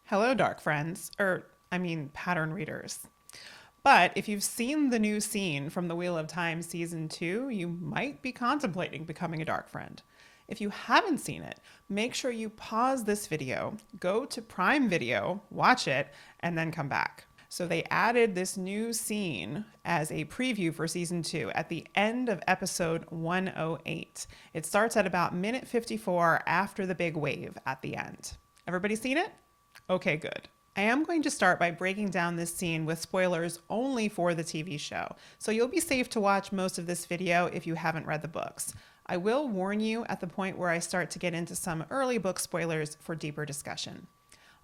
Hello, dark friends, pattern readers. But if you've seen the new scene from The Wheel of Time Season 2, you might be contemplating becoming a dark friend. If you haven't seen it, make sure you pause this video, go to Prime Video, watch it, and then come back. So they added this new scene as a preview for Season 2 at the end of episode 108. It starts at about minute 54 after the big wave at the end. Everybody seen it? Okay, good. I am going to start by breaking down this scene with spoilers only for the TV show, so you'll be safe to watch most of this video if you haven't read the books. I will warn you at the point where I start to get into some early book spoilers for deeper discussion.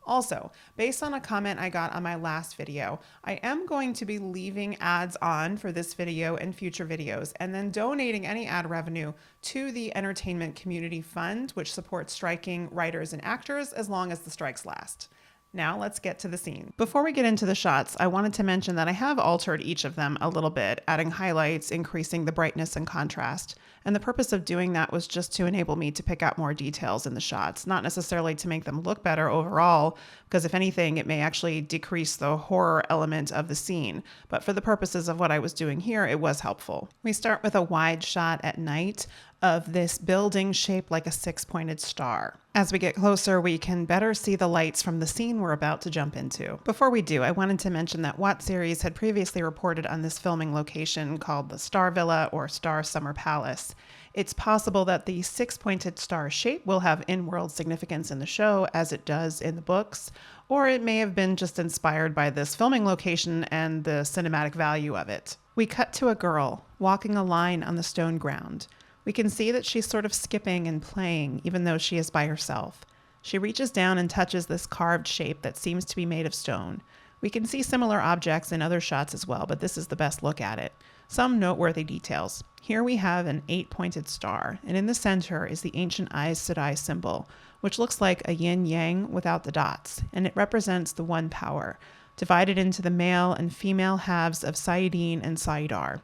Also, based on a comment I got on my last video, I am going to be leaving ads on for this video and future videos, and then donating any ad revenue to the Entertainment Community Fund, which supports striking writers and actors as long as the strikes last. Now let's get to the scene. Before we get into the shots, I wanted to mention that I have altered each of them a little bit, adding highlights, increasing the brightness and contrast. And the purpose of doing that was just to enable me to pick out more details in the shots, not necessarily to make them look better overall, because if anything, it may actually decrease the horror element of the scene. But for the purposes of what I was doing here, it was helpful. We start with a wide shot at night of this building shaped like a six-pointed star. As we get closer, we can better see the lights from the scene we're about to jump into. Before we do, I wanted to mention that Watt Series had previously reported on this filming location called the Star Villa or Star Summer Palace. It's possible that the six-pointed star shape will have in-world significance in the show as it does in the books, or it may have been just inspired by this filming location and the cinematic value of it. We cut to a girl walking a line on the stone ground. We can see that she's sort of skipping and playing, even though she is by herself. She reaches down and touches this carved shape that seems to be made of stone. We can see similar objects in other shots as well, but this is the best look at it. Some noteworthy details. Here we have an 8-pointed star, and in the center is the ancient Aes Sedai symbol, which looks like a yin-yang without the dots, and it represents the one power, divided into the male and female halves of Saidin and Saidar.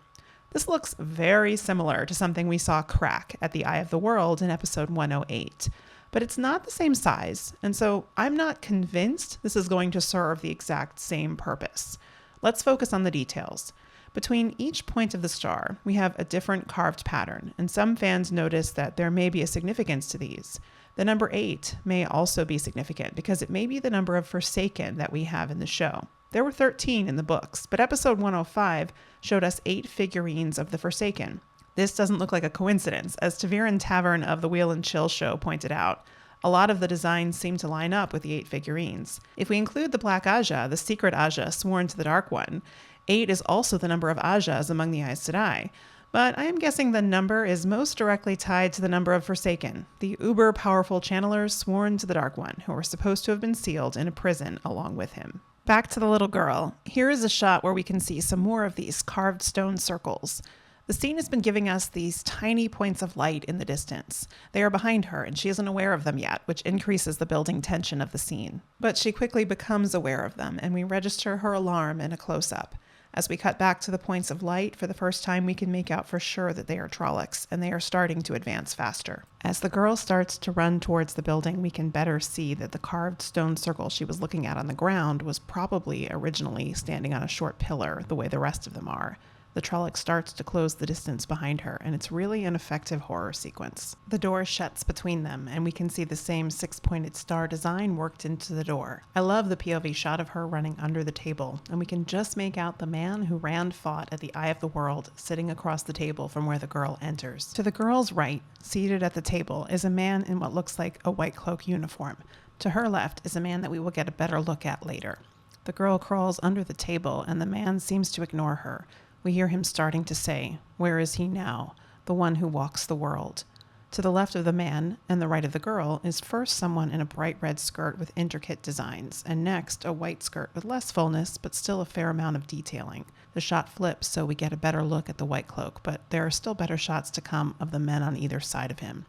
This looks very similar to something we saw crack at the Eye of the World in episode 108, but it's not the same size, and so I'm not convinced this is going to serve the exact same purpose. Let's focus on the details. Between each point of the star, we have a different carved pattern, and some fans notice that there may be a significance to these. The number 8 may also be significant because it may be the number of Forsaken that we have in the show. There were 13 in the books, but episode 105 showed us 8 figurines of the Forsaken. This doesn't look like a coincidence, as Taviran Tavern of the Wheel and Chill show pointed out. A lot of the designs seem to line up with the 8 figurines. If we include the Black Aja, the secret Aja sworn to the Dark One, 8 is also the number of Ajas among the Aes Sedai. But I am guessing the number is most directly tied to the number of Forsaken, the uber-powerful channelers sworn to the Dark One, who were supposed to have been sealed in a prison along with him. Back to the little girl. Here is a shot where we can see some more of these carved stone circles. The scene has been giving us these tiny points of light in the distance. They are behind her, and she isn't aware of them yet, which increases the building tension of the scene. But she quickly becomes aware of them, and we register her alarm in a close-up. As we cut back to the points of light, for the first time we can make out for sure that they are Trollocs, and they are starting to advance faster. As the girl starts to run towards the building, we can better see that the carved stone circle she was looking at on the ground was probably originally standing on a short pillar, the way the rest of them are. The Trolloc starts to close the distance behind her, and it's really an effective horror sequence. The door shuts between them, and we can see the same 6-pointed star design worked into the door. I love the POV shot of her running under the table, and we can just make out the man who Rand fought at the Eye of the World sitting across the table from where the girl enters. To the girl's right, seated at the table, is a man in what looks like a white cloak uniform. To her left is a man that we will get a better look at later. The girl crawls under the table, and the man seems to ignore her. We hear him starting to say, "Where is he now? The one who walks the world." To the left of the man and the right of the girl is first someone in a bright red skirt with intricate designs, and next a white skirt with less fullness but still a fair amount of detailing. The shot flips so we get a better look at the white cloak, but there are still better shots to come of the men on either side of him.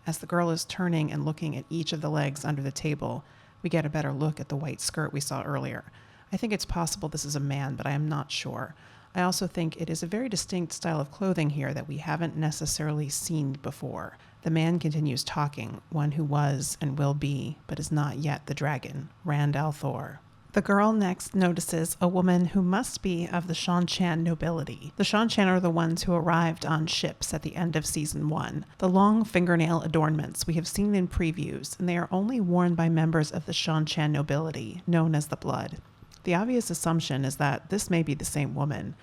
As the girl is turning and looking at each of the legs under the table, we get a better look at the white skirt we saw earlier. I think it's possible this is a man, but I am not sure. I also think it is a very distinct style of clothing here that we haven't necessarily seen before. The man continues talking, one who was and will be, but is not yet the dragon, Rand al'Thor. The girl next notices a woman who must be of the Shan-Chan nobility. The Shan-Chan are the ones who arrived on ships at the end of Season 1. The long fingernail adornments we have seen in previews, and they are only worn by members of the Shan-Chan nobility, known as the Blood. The obvious assumption is that this may be the same woman.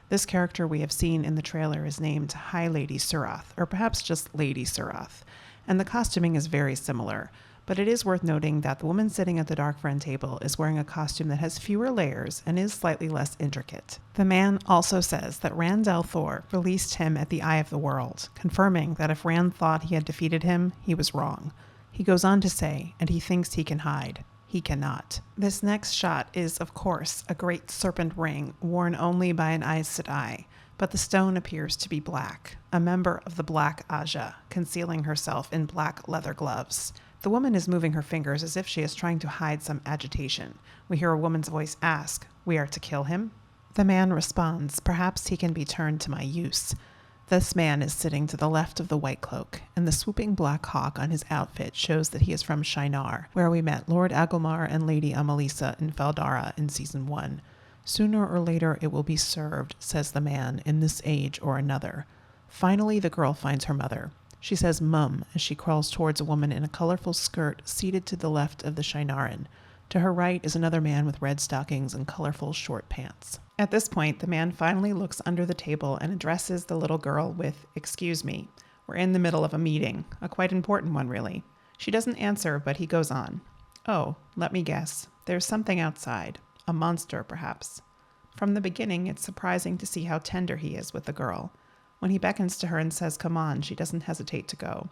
This character we have seen in the trailer is named High Lady Surath, or perhaps just Lady Surath, and the costuming is very similar. But it is worth noting that the woman sitting at the Darkfriend table is wearing a costume that has fewer layers and is slightly less intricate. The man also says that Rand al'Thor released him at the Eye of the World, confirming that if Rand thought he had defeated him, he was wrong. He goes on to say, and he thinks he can hide. He cannot. This next shot is, of course, a great serpent ring worn only by an Aes Sedai, but the stone appears to be black, a member of the Black Aja, concealing herself in black leather gloves. The woman is moving her fingers as if she is trying to hide some agitation. We hear a woman's voice ask, "We are to kill him?" The man responds, "Perhaps he can be turned to my use." This man is sitting to the left of the white cloak, and the swooping black hawk on his outfit shows that he is from Shinar, where we met Lord Agilmar and Lady Amalisa in Faldara in Season 1. Sooner or later it will be served, says the man, in this age or another. Finally, the girl finds her mother. She says mum as she crawls towards a woman in a colorful skirt seated to the left of the Shinaran. To her right is another man with red stockings and colorful short pants. At this point, the man finally looks under the table and addresses the little girl with, "Excuse me. We're in the middle of a meeting, a quite important one, really." She doesn't answer, but he goes on. "Oh, let me guess. There's something outside. A monster, perhaps." From the beginning, it's surprising to see how tender he is with the girl. When he beckons to her and says, "Come on," she doesn't hesitate to go.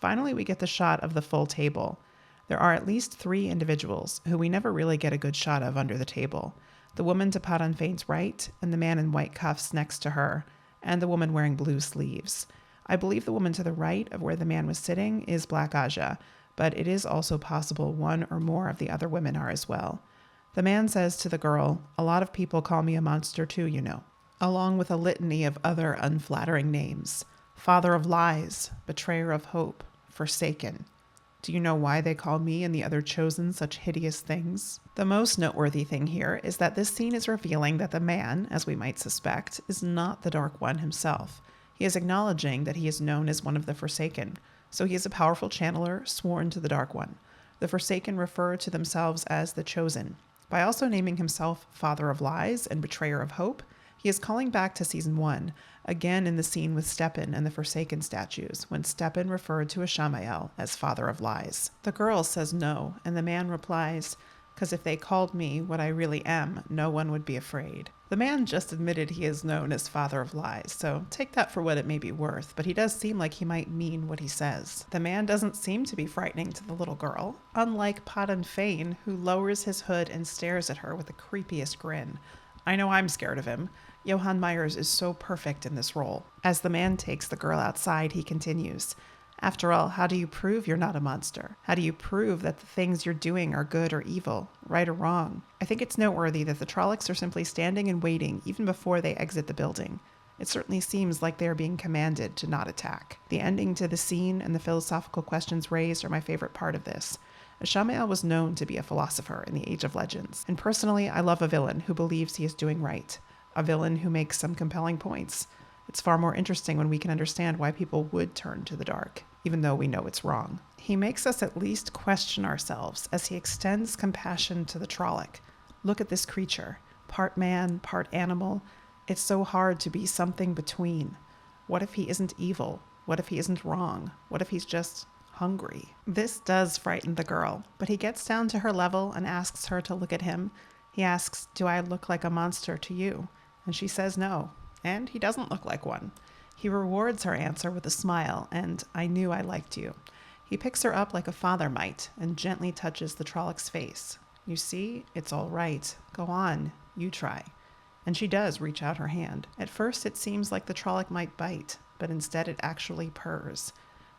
Finally, we get the shot of the full table. There are at least 3 individuals who we never really get a good shot of under the table. The woman to Padan Fane's right, and the man in white cuffs next to her, and the woman wearing blue sleeves. I believe the woman to the right of where the man was sitting is Black Aja, but it is also possible one or more of the other women are as well. The man says to the girl, "A lot of people call me a monster too, you know," along with a litany of other unflattering names. Father of lies, betrayer of hope, forsaken. Do you know why they call me and the other chosen such hideous things? The most noteworthy thing here is that this scene is revealing that the man, as we might suspect, is not the Dark One himself. He is acknowledging that he is known as one of the Forsaken, so he is a powerful channeler sworn to the Dark One. The Forsaken refer to themselves as the Chosen. By also naming himself Father of Lies and Betrayer of Hope, he is calling back to Season 1, again in the scene with Stepan and the Forsaken statues, when Stepan referred to Ashamael as Father of Lies. The girl says no, and the man replies, "'Cause if they called me what I really am, no one would be afraid." The man just admitted he is known as Father of Lies, so take that for what it may be worth, but he does seem like he might mean what he says. The man doesn't seem to be frightening to the little girl, unlike Padan Fane, who lowers his hood and stares at her with the creepiest grin. I know I'm scared of him. Johan Myers is so perfect in this role. As the man takes the girl outside, he continues, "After all, how do you prove you're not a monster? How do you prove that the things you're doing are good or evil, right or wrong?" I think it's noteworthy that the Trollocs are simply standing and waiting even before they exit the building. It certainly seems like they are being commanded to not attack. The ending to the scene and the philosophical questions raised are my favorite part of this. Ashamael was known to be a philosopher in the Age of Legends, and personally I love a villain who believes he is doing right. A villain who makes some compelling points. It's far more interesting when we can understand why people would turn to the dark, even though we know it's wrong. He makes us at least question ourselves as he extends compassion to the Trolloc. Look at this creature, part man, part animal. It's so hard to be something between. What if he isn't evil? What if he isn't wrong? What if he's just hungry? This does frighten the girl, but he gets down to her level and asks her to look at him. He asks, "Do I look like a monster to you?" And she says no, and he doesn't look like one. He rewards her answer with a smile, and "I knew I liked you." He picks her up like a father might and gently touches the Trolloc's face. "You see, it's all right. Go on, you try." And she does reach out her hand. At first it seems like the Trolloc might bite, but instead it actually purrs.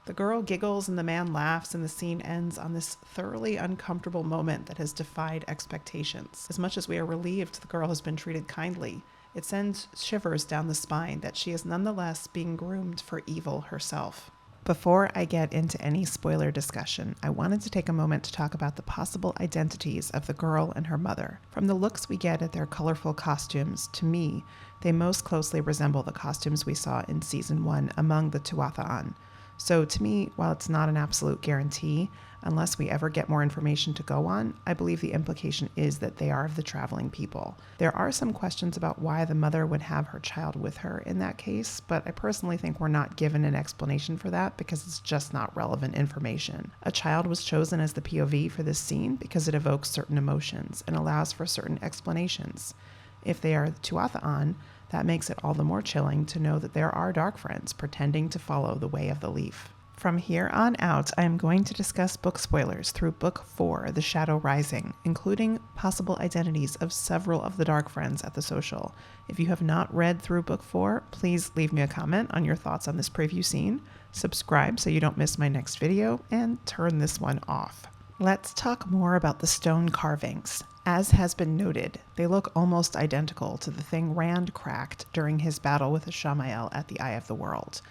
The girl giggles and the man laughs, and the scene ends on this thoroughly uncomfortable moment that has defied expectations. As much as we are relieved the girl has been treated kindly, It sends shivers down the spine that she is nonetheless being groomed for evil herself. Before I get into any spoiler discussion, I wanted to take a moment to talk about the possible identities of the girl and her mother. From the looks we get at their colorful costumes, to me, they most closely resemble the costumes we saw in Season 1 among the Tuatha'an. So to me, while it's not an absolute guarantee, unless we ever get more information to go on, I believe the implication is that they are of the traveling people. There are some questions about why the mother would have her child with her in that case, but I personally think we're not given an explanation for that because it's just not relevant information. A child was chosen as the POV for this scene because it evokes certain emotions and allows for certain explanations. If they are the Tuatha'an, that makes it all the more chilling to know that there are Darkfriends pretending to follow the way of the leaf. From here on out, I am going to discuss book spoilers through Book 4, The Shadow Rising, including possible identities of several of the Darkfriends at the social. If you have not read through Book 4, please leave me a comment on your thoughts on this preview scene, subscribe so you don't miss my next video, and turn this one off. Let's talk more about the stone carvings. As has been noted, they look almost identical to the thing Rand cracked during his battle with Ishamael at the Eye of the World.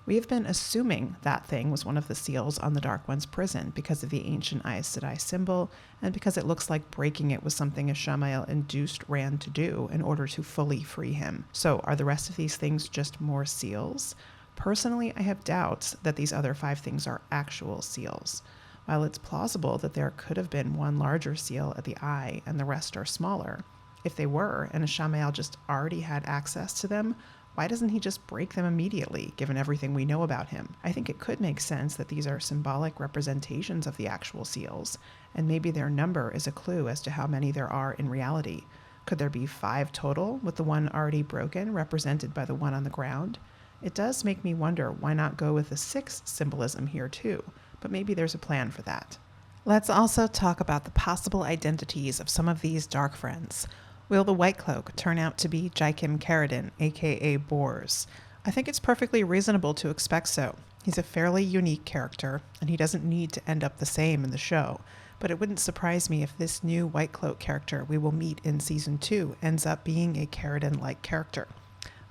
We have been assuming that thing was one of the seals on the Dark One's prison because of the ancient Aes Sedai symbol, and because it looks like breaking it was something Ishamael induced Rand to do in order to fully free him. So are the rest of these things just more seals? Personally, I have doubts that these other 5 things are actual seals. While it's plausible that there could have been one larger seal at the eye and the rest are smaller, if they were, and Ishamael just already had access to them, why doesn't he just break them immediately, given everything we know about him? I think it could make sense that these are symbolic representations of the actual seals, and maybe their number is a clue as to how many there are in reality. Could there be 5 total, with the one already broken represented by the one on the ground? It does make me wonder why not go with the 6 symbolism here too, but maybe there's a plan for that. Let's also talk about the possible identities of some of these Darkfriends. Will the White Cloak turn out to be Jaikim Carradine, aka Bors? I think it's perfectly reasonable to expect so. He's a fairly unique character, and he doesn't need to end up the same in the show, but it wouldn't surprise me if this new White Cloak character we will meet in Season 2 ends up being a Carradine-like character.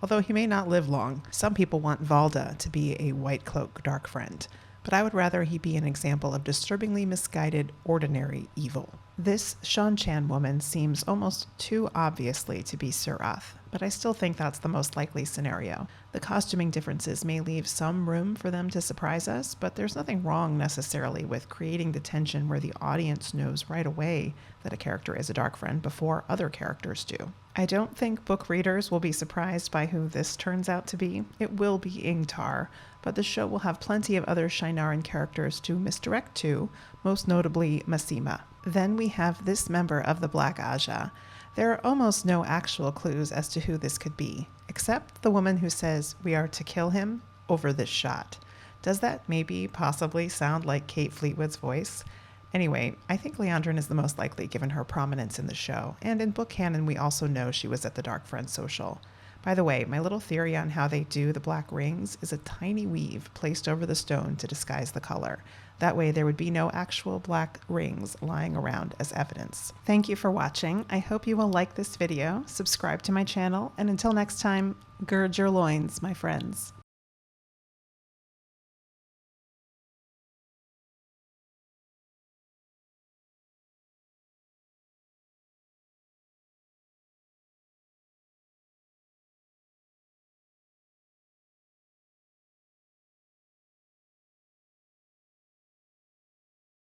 Although he may not live long, some people want Valda to be a White Cloak Darkfriend, but I would rather he be an example of disturbingly misguided, ordinary evil. This Shan-Chan woman seems almost too obviously to be Surath, but I still think that's the most likely scenario. The costuming differences may leave some room for them to surprise us, but there's nothing wrong necessarily with creating the tension where the audience knows right away that a character is a Darkfriend before other characters do. I don't think book readers will be surprised by who this turns out to be. It will be Ingtar, but the show will have plenty of other Shienaran characters to misdirect to, most notably Masema. Then we have this member of the Black Aja. There are almost no actual clues as to who this could be, except the woman who says we are to kill him over this shot. Does that maybe possibly sound like Kate Fleetwood's voice? Anyway, I think Liandrin is the most likely given her prominence in the show, and in book canon we also know she was at the Darkfriend social. By the way, my little theory on how they do the black rings is a tiny weave placed over the stone to disguise the color. That way there would be no actual black rings lying around as evidence. Thank you for watching. I hope you will like this video, subscribe to my channel, and until next time, gird your loins, my friends.